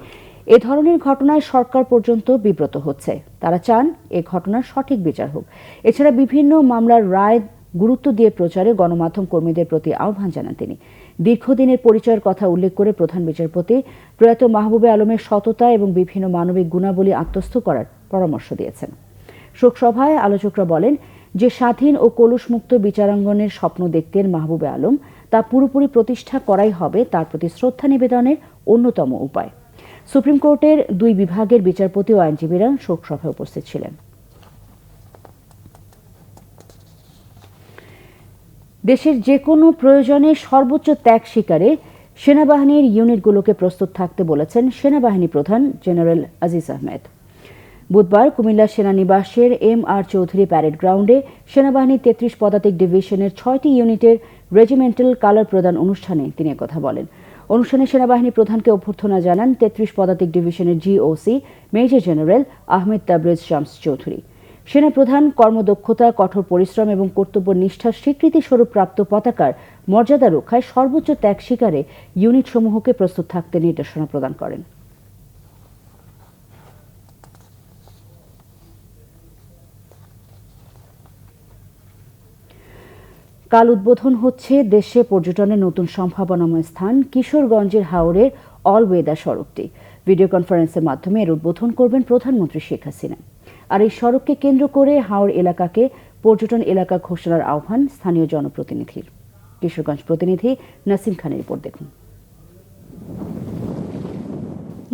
এ ধরনের ঘটনায় সরকার পর্যন্ত বিব্রত হচ্ছে। তারা চান এ ঘটনার সঠিক বিচার হোক। এছাড়া বিভিন্ন মামলার রায় গুরুত্ব দিয়ে প্রচারে গণমাধ্যম কর্মীদের প্রতি আহ্বান জানান তিনি। দীর্ঘদিনের পরিচয়ের কথা উল্লেখ করে প্রধান বিচারপতি প্রয়াত মাহবুবে আলমের সততা এবং বিভিন্ন মানবিক গুণাবলী আত্মস্থ করার পরামর্শ দিয়েছেন। শোকসভায় আলোচকরা বলেন, যে স্বাধীন ও কলুষমুক্ত বিচারাঙ্গনের স্বপ্ন দেখতেন মাহবুবে আলম, তা পুরোপুরি প্রতিষ্ঠা করাই হবে তার প্রতি শ্রদ্ধা নিবেদনের অন্যতম উপায়। সুপ্রিম কোর্টের 2 বিভাগের বিচারপতি ও আইনজীবীরা শোকসভায় উপস্থিত ছিলেন। দেশের যে কোনো প্রয়োজনে সর্বোচ্চ ত্যাগ স্বীকারে সেনাবাহিনীর ইউনিটগুলোকে প্রস্তুত থাকতে বলেছেন সেনাবাহিনী প্রধান জেনারেল আজিজ আহমেদ। বুধবার কুমিল্লা সেনানিবাসের MR চৌধুরী প্যারেড গ্রাউন্ডে সেনাবাহিনীর 33 পদাতিক ডিভিশনের 6টি ইউনিটের রেজিমেন্টাল কালার প্রদান অনুষ্ঠানে তিনি কথা বলেন। অনুষ্ঠানে সেনাবাহিনী প্রধানকে অভ্যর্থনা জানান ৩৩ পদাতিক ডিভিশনের GOC major general Ahmed Tabrez Shams Chowdhury. সেনাপ্রধান কর্মদক্ষতা, কঠোর পরিশ্রম এবং কর্তব্য নিষ্ঠার স্বীকৃতি স্বরূপ প্রাপ্ত পতাকার মর্যাদা রক্ষায় সর্বোচ্চ ত্যাগ স্বীকারে ইউনিটসমূহকে প্রস্তুত থাকতে নির্দেশনা প্রদান করেন। কাল উদ্বোধন হচ্ছে দেশে পর্যটনের নতুন সম্ভাবনাময় স্থান কিশোরগঞ্জের হাওরের অল ওয়েদার সড়কটি। ভিডিও কনফারেন্সের মাধ্যমে এর উদ্বোধন করবেন প্রধানমন্ত্রী শেখ হাসিনা। আর এই সড়ককে কেন্দ্র করে হাওর এলাকাকে পর্যটন এলাকা ঘোষণার আহ্বান স্থানীয় জনপ্রতিনিধির। কিশোরগঞ্জ প্রতিনিধি নাসিম খানের রিপোর্ট দেখুন।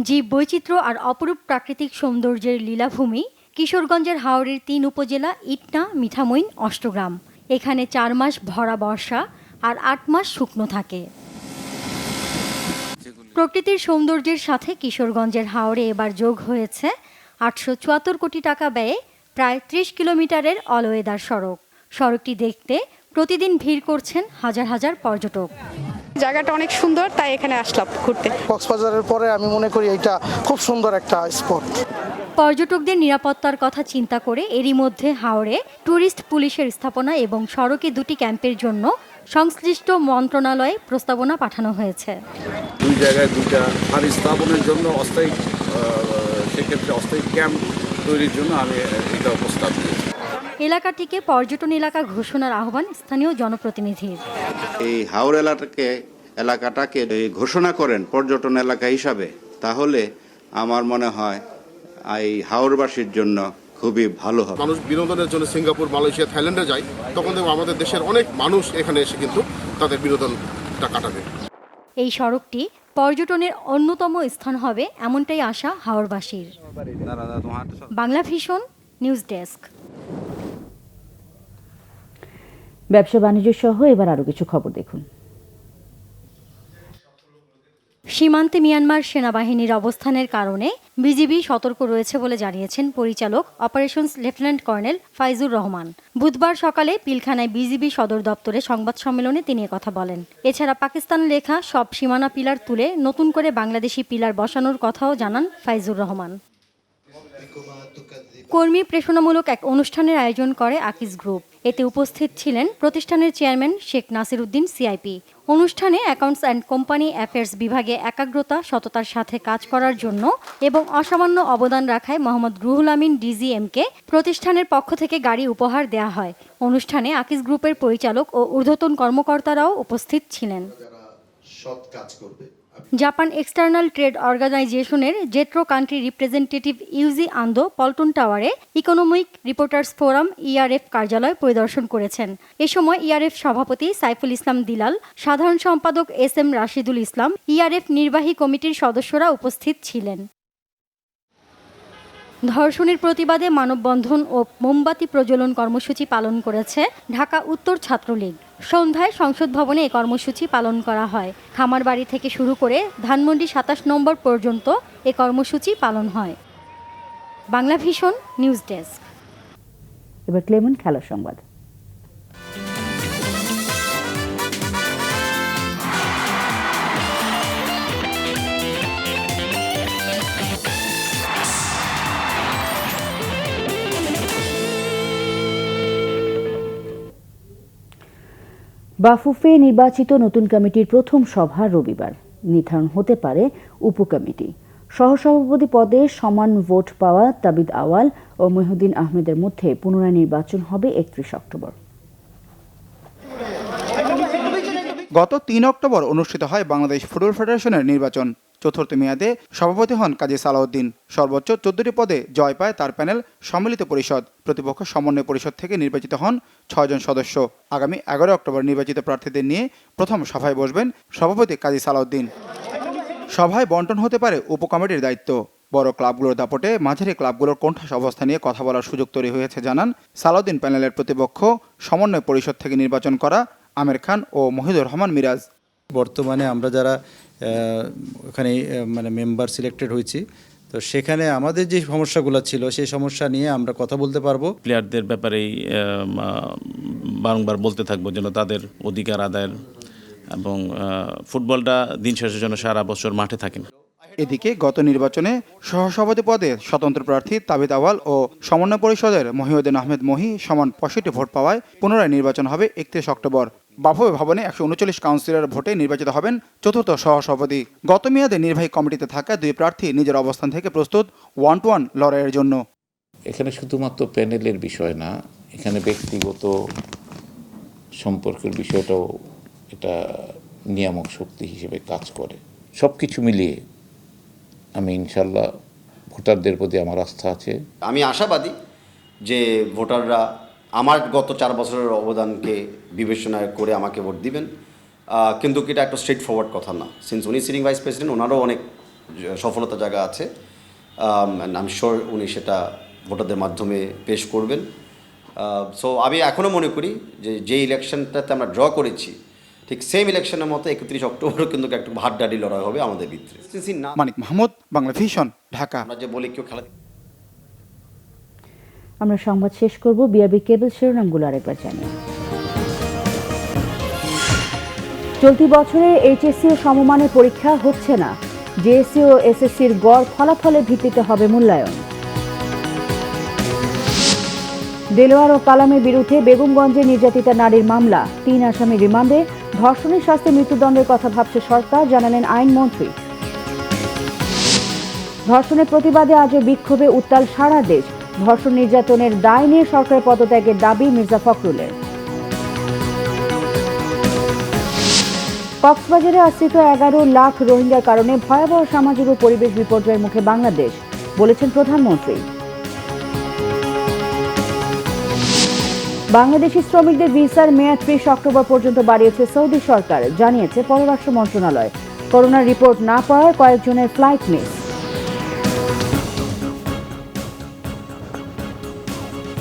জীব বৈচিত্র্য আর অপরূপ প্রাকৃতিক সৌন্দর্যের লীলাভূমি কিশোরগঞ্জের হাওরের ৩ উপজেলা ইটনা, মিঠামইন, অষ্টগ্রাম। এখানে ৪ মাস ভরা বর্ষা আর ৮ মাস শুকনো থাকে। প্রকৃতির সৌন্দর্যের সাথে কিশোরগঞ্জের হাওরে এবার যোগ হয়েছে ৮৭৪ কোটি টাকা ব্যয়ে প্রায় ৩০ কিলোমিটারের অল ওয়েদার সড়ক। সড়কটি দেখতে প্রতিদিন ভিড় করছেন হাজার হাজার পর্যটক। জায়গাটা অনেক সুন্দর, তাই এখানে আসলাম ঘুরতে। কক্সবাজারের পরে আমি মনে করি এটা খুব সুন্দর একটা স্পট। পর্যটকদের নিরাপত্তার কথা চিন্তা করে এরই মধ্যে হাওরে ট্যুরিস্ট পুলিশের স্থাপনা এবং সড়কে 2টি ক্যাম্পের জন্য সংশ্লিষ্ট মন্ত্রণালয়ে প্রস্তাবনা পাঠানো হয়েছে। 2 জায়গায় 2টা আর স্থাপনের জন্য অস্থায়ী সেক্ষেত্রে অস্থায়ী ক্যাম্প তৈরির জন্য আমি এটা প্রস্তাব দিয়েছি। এলাকাটিকে পর্যটন এলাকা ঘোষণার আহ্বান স্থানীয় জনপ্রতিনিধির। এই হাওর এলাকাটাকে ঘোষণা করেন পর্যটন এলাকা হিসাবে, তাহলে আমার মনে হয় এই হাওরবাসীর জন্য খুবই ভালো হবে। মানুষ বিনোদনের জন্য সিঙ্গাপুর, মালয়েশিয়া, থাইল্যান্ডে যায়, তখন দেখবো আমাদের দেশের অনেক মানুষ এখানে এসে কিন্তু তাদের বিনোদনটা কাটাবে। এই সড়কটি পর্যটনের অন্যতম স্থান হবে এমনটাই আশা হাওরবাসীর। Bangla vision news desk. ব্যবসা বাণিজ্য সহ এবার আরো কিছু খবর দেখুন। সীমান্তে মিয়ানমার সেনাবাহিনীর অবস্থানের কারণে বিজিবি সতর্ক রয়েছে বলে জানিয়েছেন পরিচালক operations lieutenant colonel Faizur Rahman. বুধবার সকালে পিলখানায় বিজিবি সদর দপ্তরে সংবাদ সম্মেলনে তিনি কথা বলেন। এছাড়া পাকিস্তান লেখা সব সীমানা পিলার তুলে নতুন করে বাংলাদেশি পিলার বসানোর কথাও জানান ফাইজুর রহমান। কর্মী প্রেষণামূলক এক অনুষ্ঠানের আয়োজন করে আকিজ গ্রুপ। এতে উপস্থিত ছিলেন প্রতিষ্ঠানের চেয়ারম্যান শেখ নাসির উদ্দিন সিআইপি। অনুষ্ঠানে অ্যাকাউন্টস অ্যান্ড কোম্পানি অ্যাফেয়ার্স বিভাগে একাগ্রতা, সততার সাথে কাজ করার জন্য এবং অসামান্য অবদান রাখায় মোহাম্মদ রুহুল আমিন ডিজিএমকে প্রতিষ্ঠানের পক্ষ থেকে গাড়ি উপহার দেয়া হয়। অনুষ্ঠানে আকিজ গ্রুপের পরিচালক ও ঊর্ধ্বতন কর্মকর্তারাও উপস্থিত ছিলেন। জাপান এক্সটার্নাল ট্রেড অর্গানাইজেশনের JETRO country representative Yuji Ando Paltan টাওয়ারে ইকোনমিক রিপোর্টার্স ফোরাম ইআরএফ কার্যালয় পরিদর্শন করেছেন। এ সময় ইআরএফ সভাপতি সাইফুল ইসলাম দিলাল, সাধারণ সম্পাদক SM রাশিদুল ইসলাম, ইআরএফ নির্বাহী কমিটির সদস্যরা উপস্থিত ছিলেন। ধর্ষণের প্রতিবাদে মানববন্ধন ও মোমবাতি প্রজ্বলন কর্মসূচি পালন করেছে ঢাকা উত্তর ছাত্রলীগ। সন্ধ্যায় সংসদ ভবনে এই কর্মসূচি পালন করা হয়। খামারবাড়ি থেকে শুরু করে ধানমন্ডি 27 নম্বর পর্যন্ত এই কর্মসূচি পালন হয়। Bangla vision news desk. এবার ক্লেমন খেলার সংবাদ। বাফুফে নির্বাচিত নতুন কমিটির প্রথম সভা রবিবার। নির্ধারণ হতে পারে উপকমিটি। সহসভাপতি পদে সমান ভোট পাওয়া তাবিদ আওয়াল ও মহিউদ্দিন আহমেদের মধ্যে পুনরায় নির্বাচন হবে 31 অক্টোবর। গত 3 অক্টোবর অনুষ্ঠিত হয় বাংলাদেশ ফুটবল ফেডারেশনের নির্বাচন। চতুর্থ মেয়াদে সভাপতি হন কাজী সালাউদ্দিন। সর্বোচ্চ 14টি পদে জয় পায় তার প্যানেল সম্মিলিত পরিষদ। প্রতিপক্ষ সমন্বয় পরিষদ থেকে নির্বাচিত হন 6 জন সদস্য। আগামী 11 অক্টোবর নির্বাচিত প্রার্থীদের নিয়ে প্রথম সভায় বসবেন সভাপতি কাজী সালাউদ্দিন। সভায় বন্টন হতে পারে উপকমিটির দায়িত্ব। বড় ক্লাবগুলোর দাপটে মাঝারি ক্লাবগুলোর কোণঠাসা অবস্থা নিয়ে কথা বলার সুযোগ তৈরি হয়েছে জানান সালাউদ্দিন প্যানেলের প্রতিপক্ষ সমন্বয় পরিষদ থেকে নির্বাচন করা আমের খান ও মহিদুর রহমান মিরাজ। বর্তমানে আমরা যারা ওখানে মেম্বার সিলেক্টেড হয়েছি, তো সেখানে আমাদের যে সমস্যাগুলো ছিল সেই সমস্যা নিয়ে আমরা কথা বলতে পারবো। প্লেয়ারদের ব্যাপারেই বারংবার বলতে থাকবো যেন তাদের অধিকার আদায়ের এবং ফুটবলটা দিন শেষের জন্য সারা বছর মাঠে থাকেন। এদিকে গত নির্বাচনে সহসভাপতি পদে স্বতন্ত্র প্রার্থী তাবিদ আওয়াল ও সমন্বয় পরিষদের মহিউদ্দিন আহমেদ মহি সমান 65 ভোট পাওয়ায় পুনরায় নির্বাচন হবে 31 অক্টোবর। বাফুফে ভবনে 139 কাউন্সিলর ভোটে নির্বাচিত হবেন চতুর্থ সহসভাপতি। গত মেয়াদে নির্বাহী কমিটিতে থাকা 2 প্রার্থী নিজের অবস্থান থেকে প্রস্তুত 1-to-1 লড়াইয়ের জন্য। এখানে শুধুমাত্র প্যানেলের বিষয় না, এখানে ব্যক্তিগত সম্পর্কের বিষয়টাও এটা নিয়ামক শক্তি হিসেবে কাজ করে। সব কিছু মিলিয়ে আমি ইনশাল্লাহ ভোটারদের প্রতি আমার আস্থা আছে। আমি আশাবাদী যে ভোটাররা আমার গত 4 বছরের অবদানকে বিবেচনা করে আমাকে ভোট দিবেন, কিন্তু এটা একটা স্ট্রেট ফরওয়ার্ড কথা না। সিন্স উনি সিটিং ভাইস প্রেসিডেন্ট, ওনারও অনেক সফলতা জায়গা আছে। আমি শিওর উনি সেটা ভোটারদের মাধ্যমে পেশ করবেন। সো আমি এখনও মনে করি যে ইলেকশনটাতে আমরা ড্র করেছি, ঠিক সেম ইলেকশনের মতো 31 অক্টোবর কিন্তু একটা হাড্ডাহাড্ডি লড়াই হবে আমাদের ভিতরে। মানিক মাহমুদ, বাংলা ভিশন, ঢাকা। আমরা যে বলি কেউ খেলা। আমরা সংবাদ শেষ করব বিআরবি কেবল শিরোনামগুলো আরেকবার জানিয়ে। চলতি বছরে এইচএসসি ও সমমানের পরীক্ষা হচ্ছে না। জেএসসি ও এসএসসির গড় ফলাফলের ভিত্তিতে হবে মূল্যায়ন। দেলোয়ার ও কালামের বিরুদ্ধে বেগমগঞ্জে নির্যাতিতা নারীর মামলা, 3 আসামি রিমান্ডে। ধর্ষণের শাস্তি মৃত্যুদণ্ডের কথা ভাবছে সরকার, জানালেন আইনমন্ত্রী। ধর্ষণের প্রতিবাদে আজও বিক্ষোভে উত্তাল সারা দেশ। ধর্ষণ নির্যাতনের দায় নিয়ে সরকারের পদত্যাগের দাবি মির্জা ফখরুলের। কক্সবাজারে আশ্রিত 11 লাখ রোহিঙ্গার কারণে ভয়াবহ সামাজিক ও পরিবেশ বিপর্যয়ের মুখে বাংলাদেশ, বলেছেন প্রধানমন্ত্রী। বাংলাদেশি শ্রমিকদের ভিসার মেয়াদ 30 অক্টোবর পর্যন্ত বাড়িয়েছে সৌদি সরকার, জানিয়েছে পররাষ্ট্র মন্ত্রণালয়। করোনার রিপোর্ট না পাওয়ায় কয়েকজনের ফ্লাইট মিস।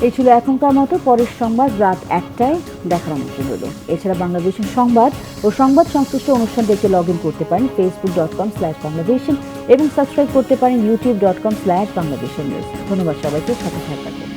এই ছিল এখনকার মতো। পরের সংবাদ রাত 1টায় দেখার আমন্ত্রণ রইল। এছাড়া বাংলাদেশের সংবাদ ও সংবাদ সংশ্লিষ্ট অনুষ্ঠান দেখতে লগ ইন করতে পারেন facebook.com/bangladesh এবং সাবস্ক্রাইব করতে পারেন youtube.com/bangladeshnnews। ধন্যবাদ সবাইকে, সাথে থাকার জন্য।